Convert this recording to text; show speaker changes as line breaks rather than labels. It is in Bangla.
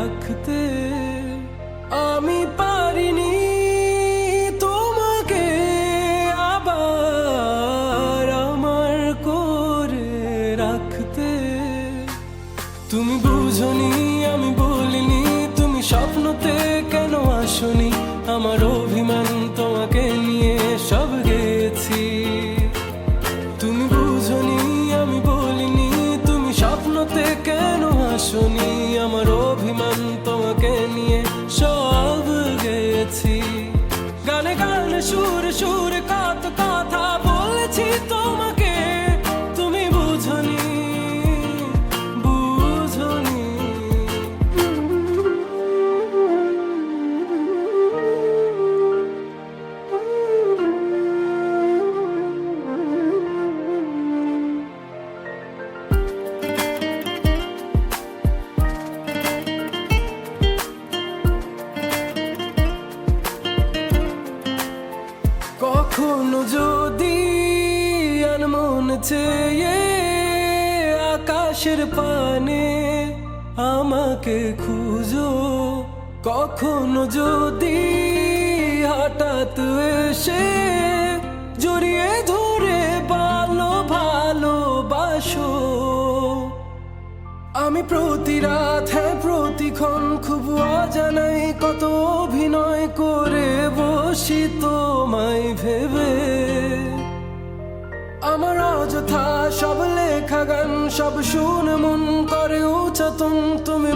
রাখতে। আমি পারিনি তোমাকে আবার আমার করে রাখতে। তুমি বুঝনি, আমি বলিনি, তুমি স্বপ্নতে কেন আসনি? আমার অভিমান তোমাকে নিয়ে সব গেছি। তুমি বুঝনি, আমি বলিনি, তুমি স্বপ্নতে কেন আসনি? আমার অভিমান তোমাকে নিয়ে সব গেছি। গানে গানে সুরে সুরে কত কথা বলেছি তোমাকে, তুমি বুঝনি, বুঝনি। কখনো যদি আনমন চেয়ে আকাশের পানে আমাকে খুঁজো, কখনো যদি হঠাৎ এসে জড়িয়ে ধরে ভালোবাসো, আমি প্রতি রাত, হ্যাঁ প্রতিক্ষণ খুব অজানাই কত অভিনয় করে বসি তোমায় ভেবে। আমার অযথা সব লেখা গান সব শুনে মন করে উচাতন, তুমি